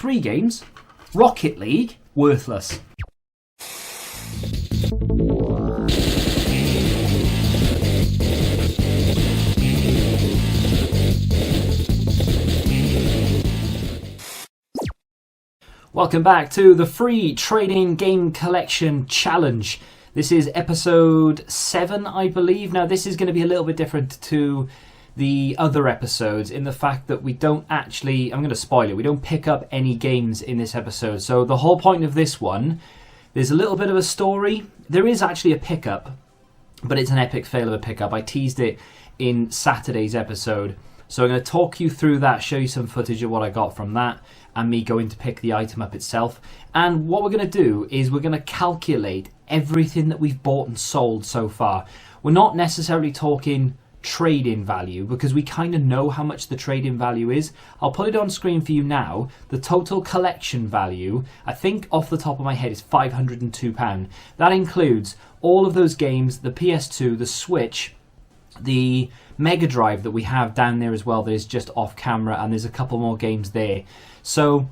3 games. Rocket League, worthless. Welcome back to the free trading game collection challenge. This is episode 7, I believe. Now, this is going to be a little bit different to the other episodes in the fact that we don't actually, I'm going to spoil it, we don't pick up any games in this episode. So the whole point of this one, there's a little bit of a story. There is actually a pickup, but it's an epic fail of a pickup. I teased it in Saturday's episode. So I'm going to talk you through that, show you some footage of what I got from that, and me going to pick the item up itself. And what we're going to do is we're going to calculate everything that we've bought and sold so far. We're not necessarily talking trade-in value because we kind of know how much the trade-in value is. I'll put it on screen for you now. The total collection value, I think off the top of my head, is £502. That includes all of those games, the PS2, the Switch, the Mega Drive that we have down there as well that is just off camera, and there's a couple more games there. So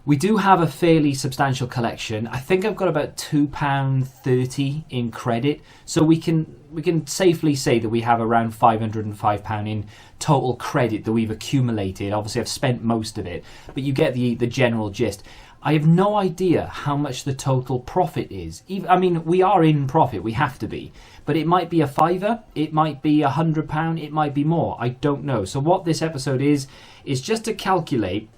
we do have a fairly substantial collection. I think I've got about £2.30 in credit, so we can safely say that we have around £505 in total credit that we've accumulated. Obviously I've spent most of it, but you get the general gist. I have no idea how much the total profit is. I mean, we are in profit, we have to be. But it might be a £5, it might be £100, it might be more. I don't know. So what this episode is just to calculate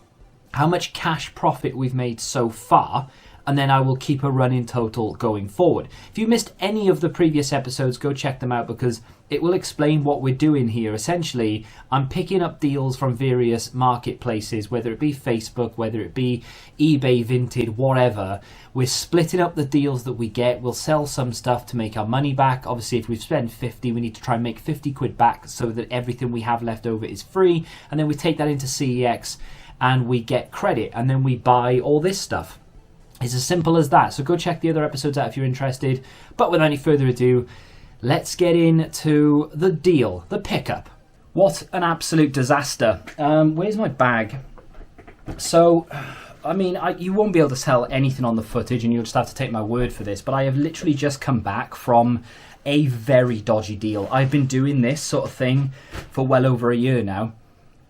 how much cash profit we've made so far, and then I will keep a running total going forward. If you missed any of the previous episodes, go check them out because it will explain what we're doing here. Essentially, I'm picking up deals from various marketplaces, whether it be Facebook, whether it be eBay, Vinted, whatever. We're splitting up the deals that we get. We'll sell some stuff to make our money back. Obviously, if we've spent 50, we need to try and make 50 quid back so that everything we have left over is free. And then we take that into CEX and we get credit. And then we buy all this stuff. It's as simple as that. So go check the other episodes out if you're interested. But without any further ado, let's get into the deal, the pickup. What an absolute disaster. Where's my bag? So, I mean, you won't be able to tell anything on the footage and you'll just have to take my word for this, but I have literally just come back from a very dodgy deal. I've been doing this sort of thing for well over a year now,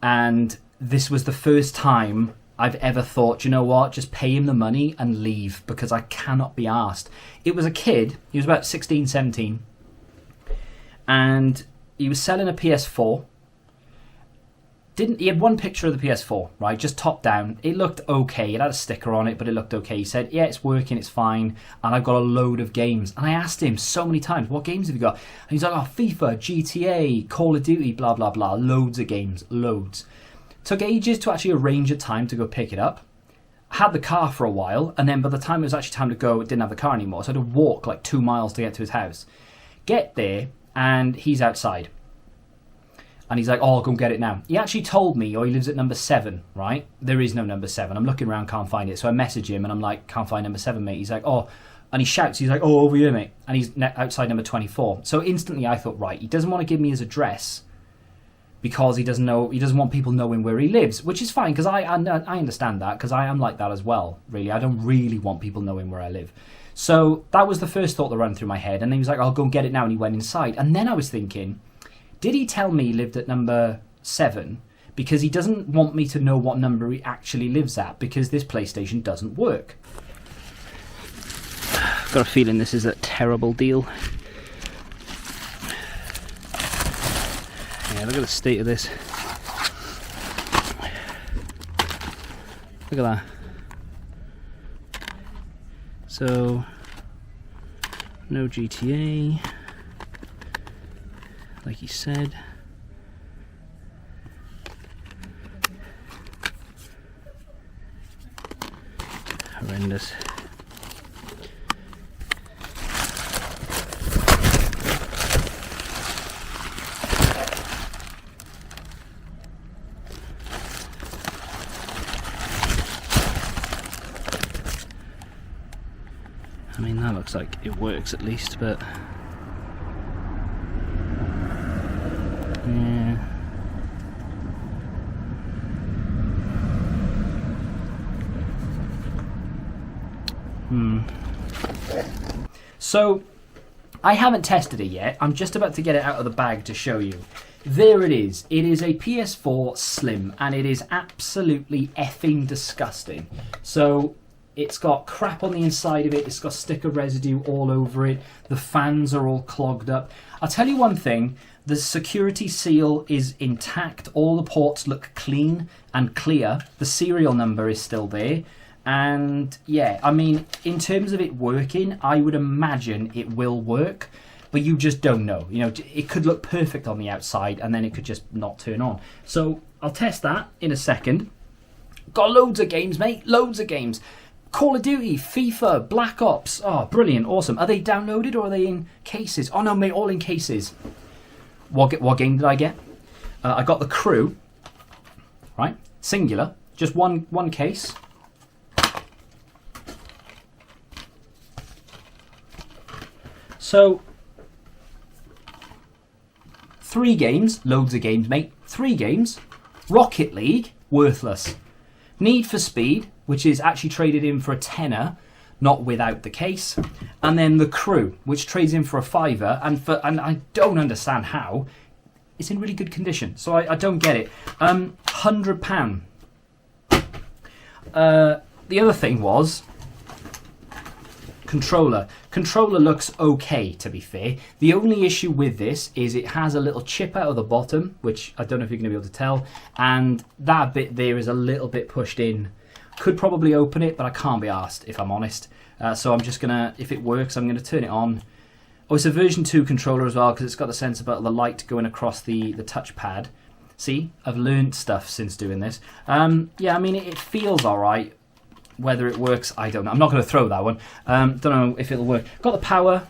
and this was the first time I've ever thought, you know what, just pay him the money and leave because I cannot be arsed. It was a kid, he was about 16, 17, and he was selling a PS4. He had one picture of the PS4, right, just top down. It looked okay, it had a sticker on it, but it looked okay. He said, yeah, it's working, it's fine, and I've got a load of games. And I asked him so many times, what games have you got? And he's like, oh, FIFA, GTA, Call of Duty, blah, blah, blah, loads of games, loads. Took ages to actually arrange a time to go pick it up. Had the car for a while, and then by the time it was actually time to go, it didn't have the car anymore, so I had to walk like 2 miles to get to his house. Get there, and he's outside. And he's like, oh, I'll go and get it now. He actually told me, he lives at number 7, right? There is no number 7. I'm looking around, can't find it. So I message him, and I'm like, can't find number 7, mate. He's like, oh, and he shouts, he's like, oh, over here, mate. And he's outside number 24. So instantly I thought, right, he doesn't want to give me his address because he doesn't want people knowing where he lives, which is fine, because I understand that, because I am like that as well, really. I don't really want people knowing where I live. So that was the first thought that ran through my head, and then he was like, I'll go and get it now, and he went inside. And then I was thinking, did he tell me he lived at number 7 because he doesn't want me to know what number he actually lives at, because this PlayStation doesn't work? I've got a feeling this is a terrible deal. Yeah, look at the state of this. Look at that. So, no GTA, like he said. Horrendous. I mean, that looks like it works at least, but yeah. So, I haven't tested it yet. I'm just about to get it out of the bag to show you. There it is. It is a PS4 Slim, and it is absolutely effing disgusting. So, it's got crap on the inside of it. It's got sticker residue all over it. The fans are all clogged up. I'll tell you one thing. The security seal is intact. All the ports look clean and clear. The serial number is still there. And yeah, I mean, in terms of it working, I would imagine it will work. But you just don't know. You know, it could look perfect on the outside and then it could just not turn on. So I'll test that in a second. Got loads of games, mate. Loads of games. Call of Duty, FIFA, Black Ops. Oh, brilliant. Awesome. Are they downloaded or are they in cases? Oh, no, mate, all in cases. What game did I get? I got The Crew. Right? Singular. Just one case. So, 3 games. Loads of games, mate. 3 games. Rocket League. Worthless. Need for Speed, which is actually traded in for a tenner, not without the case. And then The Crew, which trades in for a $5, and I don't understand how. It's in really good condition, so I don't get it. £100. The other thing was controller. Controller looks okay, to be fair. The only issue with this is it has a little chip out of the bottom, which I don't know if you're going to be able to tell, and that bit there is a little bit pushed in. Could probably open it, but I can't be arsed, if I'm honest. So I'm just going to, if it works, I'm going to turn it on. Oh, it's a version 2 controller as well, because it's got the sensor about the light going across the touchpad. See, I've learned stuff since doing this. Yeah, I mean, it feels alright. Whether it works, I don't know. I'm not going to throw that one. Don't know if it'll work. Got the power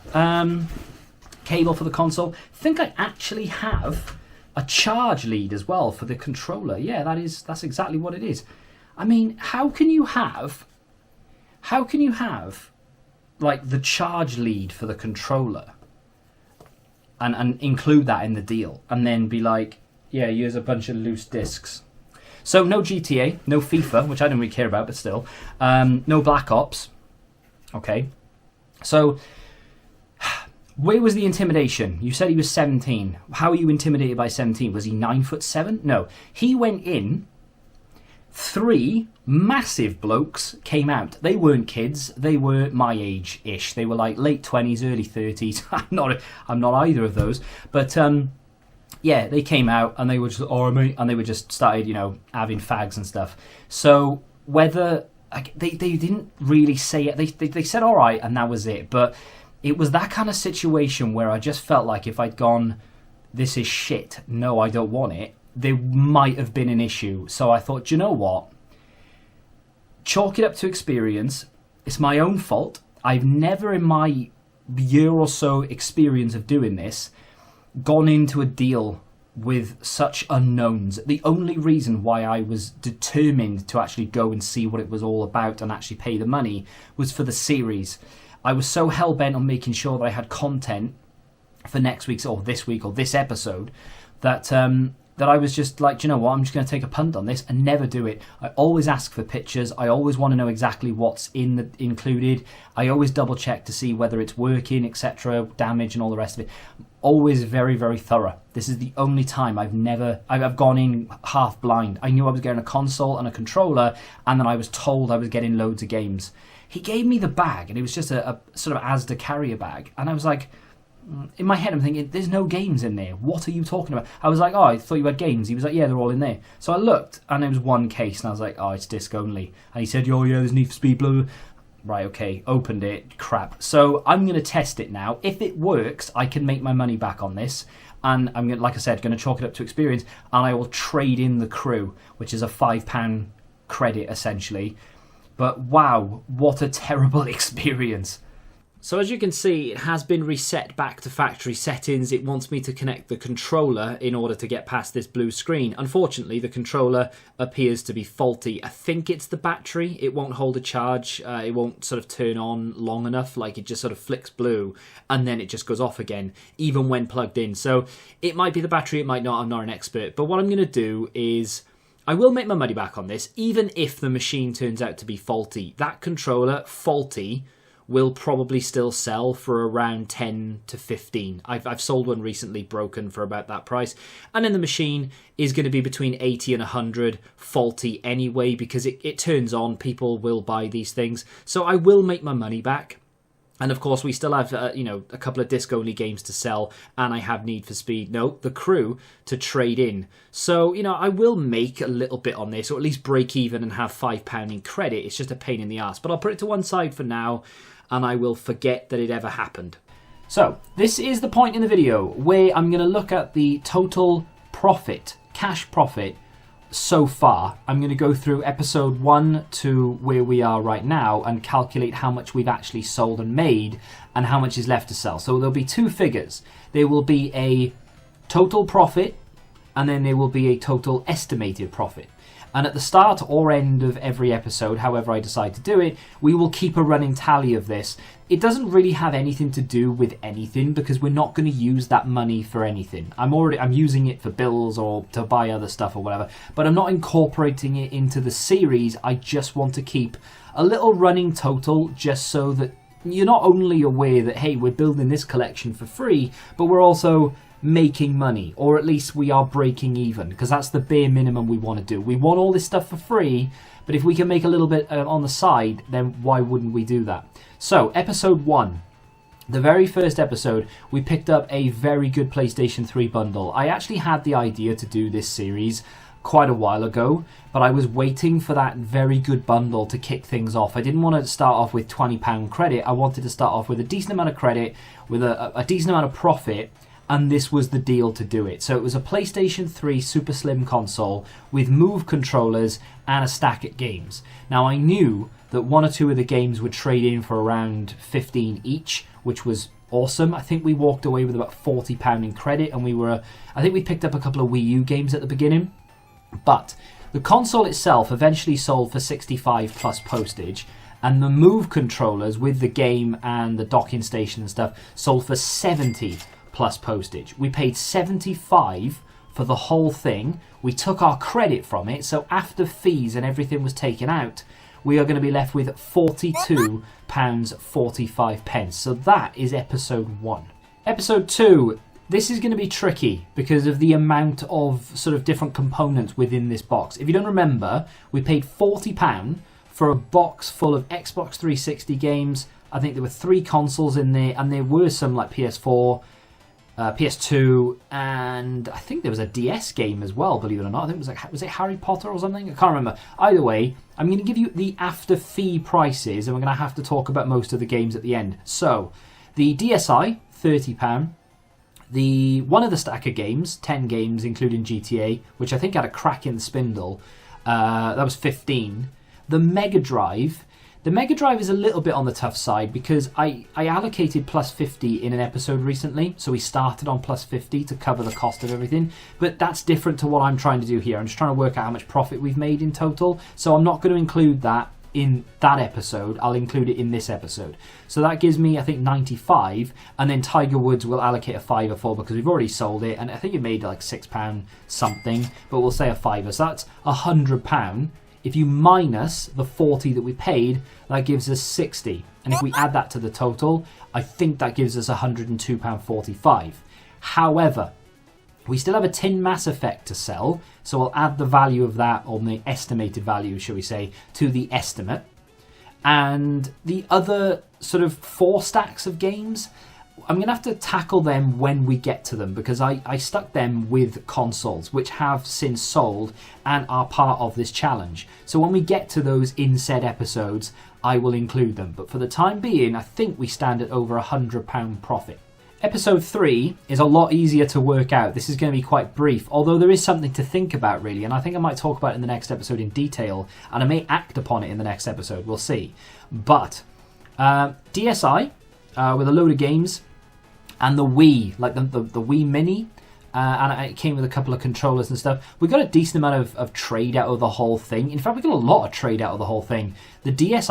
cable for the console. think I actually have a charge lead as well for the controller. Yeah, that's exactly what it is. I mean, how can you have like the charge lead for the controller and include that in the deal and then be like, yeah, here's a bunch of loose discs. So no GTA, no FIFA, which I don't really care about, but still. No Black Ops. Okay. So where was the intimidation? You said he was 17. How are you intimidated by 17? Was he 9'7"? No. He went in. 3 massive blokes came out. They weren't kids. They were my age-ish. They were like late 20s, early 30s. I'm not either of those. But yeah, they came out and they were just, oh mate, and they were just started, having fags and stuff. So whether they didn't really say it. They said all right, and that was it. But it was that kind of situation where I just felt like if I'd gone, this is shit. No, I don't want it. There might have been an issue. So I thought, do you know what? Chalk it up to experience. It's my own fault. I've never in my year or so experience of doing this gone into a deal with such unknowns. The only reason why I was determined to actually go and see what it was all about and actually pay the money was for the series. I was so hell-bent on making sure that I had content for next week's or this week or this episode that I was just like, do you know what, I'm just going to take a punt on this and never do it. I always ask for pictures. I always want to know exactly what's included. I always double check to see whether it's working, etc., damage and all the rest of it. Always very, very thorough. This is the only time I've gone in half blind. I knew I was getting a console and a controller, and then I was told I was getting loads of games. He gave me the bag, and it was just a sort of Asda carrier bag, and I was like, in my head I'm thinking, there's no games in there. What are you talking about? I was like, oh, I thought you had games. He was like, yeah, they're all in there. So I looked, and there was one case, and I was like, oh, it's disc only. And he said, oh yeah, there's Need for Speed, blah, blah. Right, okay, opened it, crap. So I'm going to test it now. If it works, I can make my money back on this. And I'm going to, like I said, going to chalk it up to experience. And I will trade in the Crew, which is a £5 credit, essentially. But wow, what a terrible experience. So as you can see, it has been reset back to factory settings. It wants me to connect the controller in order to get past this blue screen. Unfortunately, the controller appears to be faulty. I think it's the battery. It won't hold a charge. It won't sort of turn on long enough. Like, it just sort of flicks blue and then it just goes off again, even when plugged in. So it might be the battery, it might not. I'm not an expert. But what I'm going to do is I will make my money back on this, even if the machine turns out to be faulty. That controller, faulty, will probably still sell for around 10 to 15. I've sold one recently broken for about that price. And then the machine is going to be between 80 and 100 faulty anyway, because it turns on. People will buy these things. So I will make my money back. And of course, we still have, a couple of disc-only games to sell, and I have Need for Speed, The Crew, to trade in. So, I will make a little bit on this, or at least break even and have £5 in credit. It's just a pain in the ass. But I'll put it to one side for now, and I will forget that it ever happened. So, this is the point in the video where I'm going to look at the total profit, cash profit, so far. I'm going to go through episode 1 to where we are right now and calculate how much we've actually sold and made and how much is left to sell. So there'll be two figures. There will be a total profit and then there will be a total estimated profit. And at the start or end of every episode, however I decide to do it, we will keep a running tally of this. It doesn't really have anything to do with anything because we're not going to use that money for anything. I'm using it for bills or to buy other stuff or whatever, but I'm not incorporating it into the series. I just want to keep a little running total just so that you're not only aware that, hey, we're building this collection for free, but we're also making money, or at least we are breaking even, because that's the bare minimum we want to do. We want all this stuff for free, but if we can make a little bit on the side, then why wouldn't we do that? So, episode 1. The very first episode, we picked up a very good PlayStation 3 bundle. I actually had the idea to do this series quite a while ago, but I was waiting for that very good bundle to kick things off. I didn't want to start off with £20 credit. I wanted to start off with a decent amount of credit, with a decent amount of profit, and this was the deal to do it. So it was a PlayStation 3 Super Slim console with Move controllers and a stack of games. Now I knew that one or two of the games would trade in for around 15 each, which was awesome. I think we walked away with about £40 in credit, and I think we picked up a couple of Wii U games at the beginning. But the console itself eventually sold for 65 plus postage, and the Move controllers with the game and the docking station and stuff sold for 70 plus postage. We paid 75 for the whole thing. We took our credit from it, so after fees and everything was taken out, we are going to be left with £42.45. So that is episode 1. Episode 2. This is going to be tricky because of the amount of sort of different components within this box. If you don't remember, we paid £40 for a box full of Xbox 360 games. I think there were 3 consoles in there, and there were some like PS4, PS2, and I think there was a DS game as well, believe it or not. I think it was it Harry Potter or something? I can't remember. Either way, I'm going to give you the after fee prices, and we're going to have to talk about most of the games at the end. So, the DSi, £30. One of the stack of games, 10 games including GTA, which I think had a crack in the spindle, that was 15. The Mega Drive is a little bit on the tough side because I allocated plus 50 in an episode recently, so we started on plus 50 to cover the cost of everything, but that's different to what I'm trying to do here. I'm just trying to work out how much profit we've made in total, so I'm not going to include that in that episode. I'll include it in this episode. So that gives me, I think, 95, and then Tiger Woods will allocate a fiver for because we've already sold it, and I think it made like £6 something, but we'll say a fiver, so that's £100. If you minus the 40 that we paid, that gives us 60. And if we add that to the total, I think that gives us £102.45. However, we still have a tin Mass Effect to sell, so we'll add the value of that, or the estimated value, shall we say, to the estimate. And the other sort of 4 stacks of games, I'm going to have to tackle them when we get to them, because I stuck them with consoles which have since sold and are part of this challenge. So when we get to those in said episodes, I will include them. But for the time being, I think we stand at over £100 profit. Episode 3 is a lot easier to work out. This is going to be quite brief, although there is something to think about really, and I think I might talk about it in the next episode in detail, and I may act upon it in the next episode, we'll see. But DSi, with a load of games, and the Wii, like the Wii Mini, and it came with a couple of controllers and stuff. We got a decent amount of trade out of the whole thing. In fact, we got a lot of trade out of the whole thing. The DS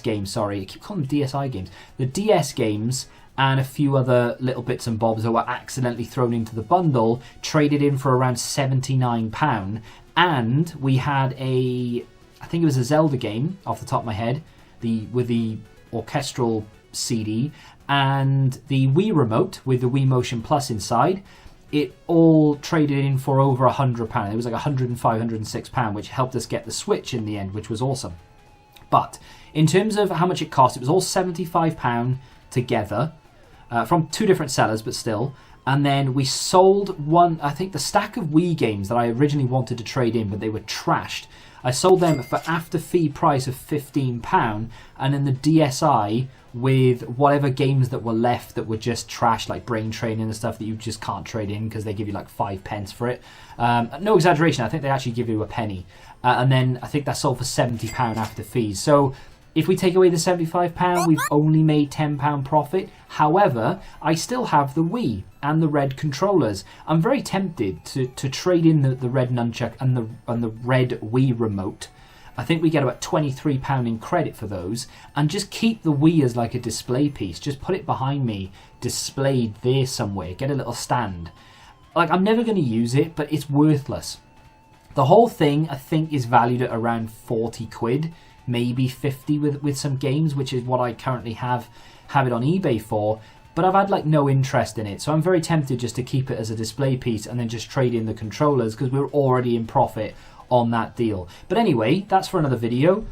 games, sorry, I keep calling them DSi games. The DS games and a few other little bits and bobs that were accidentally thrown into the bundle, traded in for around £79. And we had I think it was a Zelda game off the top of my head, with the orchestral CD, and the Wii remote with the Wii Motion Plus inside. It all traded in for over £100. It was like £105, £106, which helped us get the Switch in the end, which was awesome. But in terms of how much it cost, it was all £75 together from two different sellers, but still. And then we sold one, I think the stack of Wii games that I originally wanted to trade in, but they were trashed. I sold them for after fee price of £15, and then the DSi with whatever games that were left that were just trash, like Brain Training and stuff that you just can't trade in because they give you like 5 pence for it. No exaggeration, I think they actually give you a penny. And then I think that sold for £70 after fees. So if we take away the £75, we've only made £10 profit. However, I still have the Wii and the red controllers. I'm very tempted to trade in the red nunchuck and the red Wii remote. I think we get about £23 in credit for those, and just keep the Wii as like a display piece. Just put it behind me, displayed there somewhere. Get a little stand. Like, I'm never going to use it, but it's worthless. The whole thing, I think, is valued at around 40 quid. Maybe 50 with some games, which is what I currently have it on eBay for, but I've had like no interest in it, so I'm very tempted just to keep it as a display piece and then just trade in the controllers because we're already in profit on that deal. But anyway, that's for another video.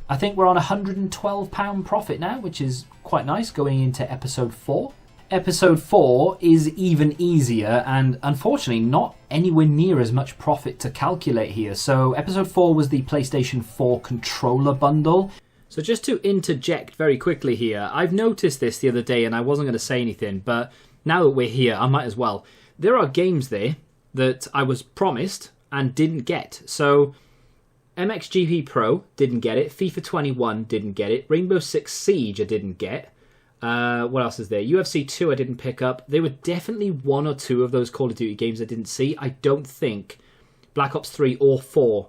I think we're on £112 profit now, which is quite nice going into episode 4. Episode 4 is even easier and unfortunately not anywhere near as much profit to calculate here. So episode 4 was the PlayStation 4 controller bundle. So just to interject very quickly here, I've noticed this the other day and I wasn't going to say anything, but now that we're here, I might as well. There are games there that I was promised and didn't get. So MXGP Pro didn't get it, FIFA 21 didn't get it, Rainbow Six Siege I didn't get. What else is there? UFC 2 I didn't pick up. There were definitely 1 or 2 of those Call of Duty games I didn't see. I don't think Black Ops 3 or 4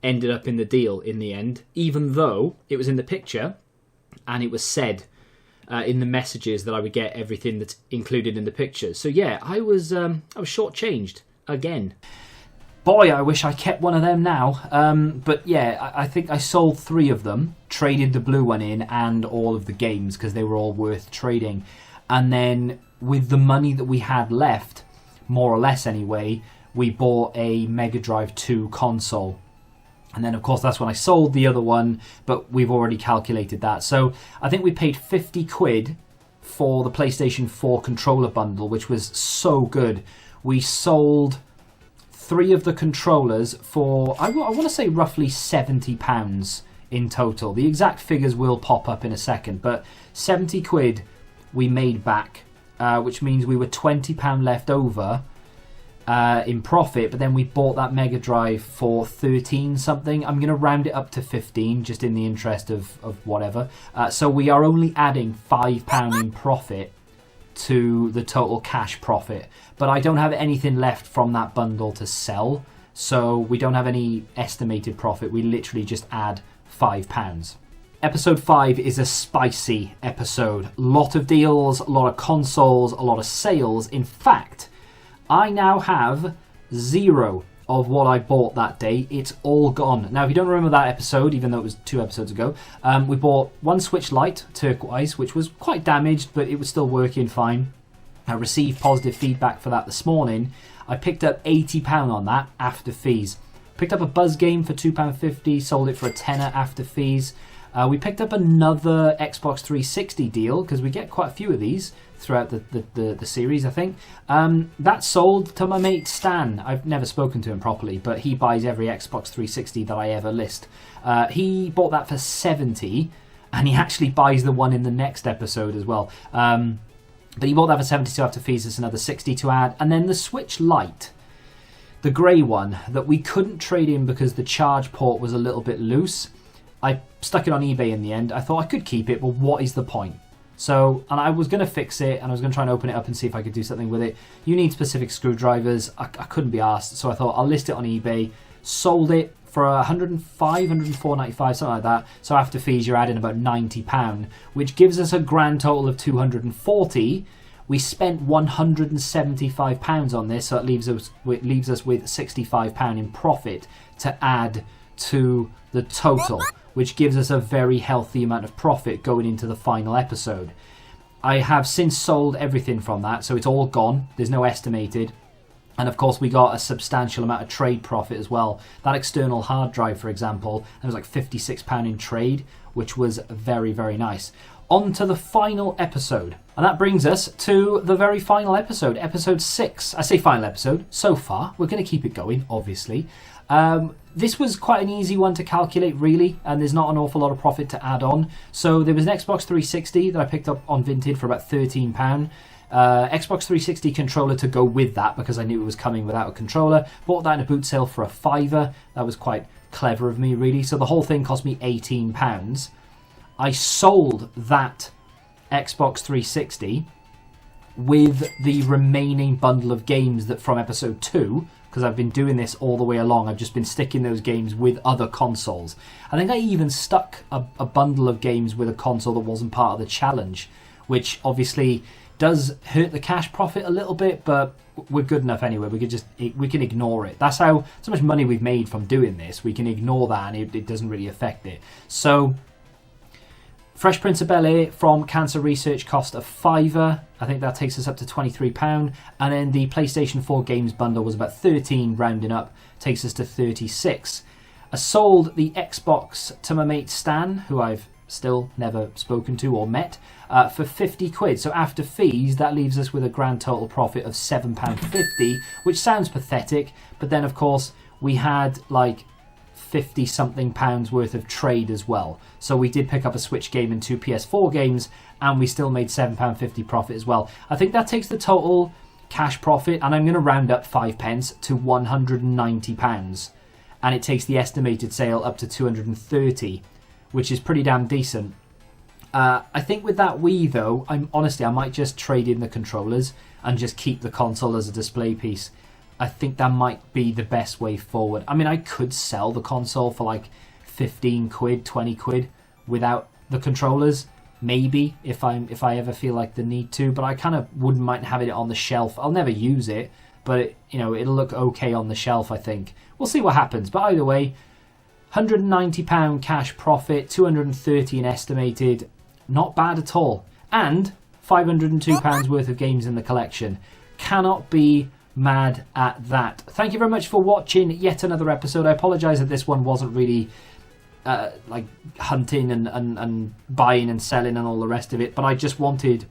ended up in the deal in the end, even though it was in the picture and it was said in the messages that I would get everything that's included in the pictures. So yeah, I was shortchanged again. Boy, I wish I kept one of them now. But yeah, I think I sold 3 of them, traded the blue one in and all of the games because they were all worth trading. And then with the money that we had left, more or less anyway, we bought a Mega Drive 2 console. And then, of course, that's when I sold the other one, but we've already calculated that. So I think we paid 50 quid for the PlayStation 4 controller bundle, which was so good. We sold 3 of the controllers for, I want to say, roughly £70 in total. The exact figures will pop up in a second, but 70 quid we made back, which means we were £20 left over in profit, but then we bought that Mega Drive for 13 something. I'm going to round it up to 15 just in the interest of whatever. So we are only adding £5 in profit to the total cash profit, but I don't have anything left from that bundle to sell, so we don't have any estimated profit. We literally just add £5. Episode 5 is a spicy episode. Lot of deals, a lot of consoles, a lot of sales. In fact, I now have 0 of what I bought that day. It's all gone. Now, if you don't remember that episode, even though it was 2 episodes ago, we bought one Switch Lite, turquoise, which was quite damaged, but it was still working fine. I received positive feedback for that this morning. I picked up £80 on that after fees. Picked up a Buzz game for £2.50, sold it for a tenner after fees. We picked up another Xbox 360 deal, because we get quite a few of these throughout the series, I think. That sold to my mate Stan. I've never spoken to him properly, but he buys every Xbox 360 that I ever list. He bought that for 70, and he actually buys the one in the next episode as well. But he bought that for 72 after fees. There's another 60 to add. And then the Switch Lite, the grey one, that we couldn't trade in because the charge port was a little bit loose. I stuck it on eBay in the end. I thought I could keep it, but what is the point? So, and I was going to fix it, and I was going to try and open it up and see if I could do something with it. You need specific screwdrivers. I couldn't be asked, so I thought I'll list it on eBay. Sold it for 105, 104.95, something like that. So after fees, you're adding about £90, which gives us a grand total of 240. We spent £175 on this, so it leaves us with £65 in profit to add to the total, which gives us a very healthy amount of profit going into the final episode. I have since sold everything from that, so it's all gone. There's no estimated. And of course, we got a substantial amount of trade profit as well. That external hard drive, for example, there was like £56 in trade, which was very, very nice. On to the final episode. And that brings us to the very final episode, episode 6. I say final episode, so far. We're going to keep it going, obviously. This was quite an easy one to calculate, really, and there's not an awful lot of profit to add on. So there was an Xbox 360 that I picked up on Vinted for about £13. Xbox 360 controller to go with that because I knew it was coming without a controller. Bought that in a boot sale for a £5. That was quite clever of me, really. So the whole thing cost me £18. I sold that Xbox 360 with the remaining bundle of games that from episode 2, because I've been doing this all the way along. I've just been sticking those games with other consoles. I think I even stuck a bundle of games with a console that wasn't part of the challenge, which obviously does hurt the cash profit a little bit, but we're good enough anyway. We can ignore it. That's how so much money we've made from doing this. We can ignore that, and it doesn't really affect it. So Fresh Prince of Bel-Air from Cancer Research cost a £5. I think that takes us up to £23. And then the PlayStation 4 games bundle was about £13, rounding up, takes us to £36. I sold the Xbox to my mate Stan, who I've still never spoken to or met, for £50. So after fees, that leaves us with a grand total profit of £7.50, which sounds pathetic. But then, of course, we had like 50 something pounds worth of trade as well. So we did pick up a Switch game and 2 PS4 games, and we still made £7.50 profit as well. I think that takes the total cash profit, and I'm going to round up 5p to £190, and it takes the estimated sale up to 230, which is pretty damn decent. I think with that Wii though, I might just trade in the controllers and just keep the console as a display piece. I think that might be the best way forward. I mean, I could sell the console for like 15 quid, 20 quid without the controllers, maybe, if I ever feel like the need to, but I kind of wouldn't mind having it on the shelf. I'll never use it, but it'll look okay on the shelf, I think. We'll see what happens, but either way, £190 cash profit, 230 in estimated, not bad at all. And £502 worth of games in the collection. Cannot be mad at that. Thank you very much for watching yet another episode. I apologise that this one wasn't really like hunting and buying and selling and all the rest of it, but I just wanted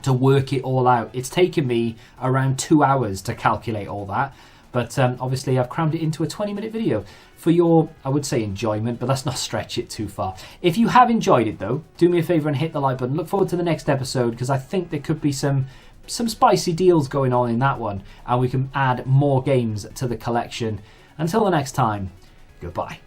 to work it all out. It's taken me around 2 hours to calculate all that, but obviously I've crammed it into a 20-minute video for your, I would say, enjoyment, but let's not stretch it too far. If you have enjoyed it though, do me a favour and hit the like button. Look forward to the next episode, because I think there could be some spicy deals going on in that one, and we can add more games to the collection. Until the next time, goodbye.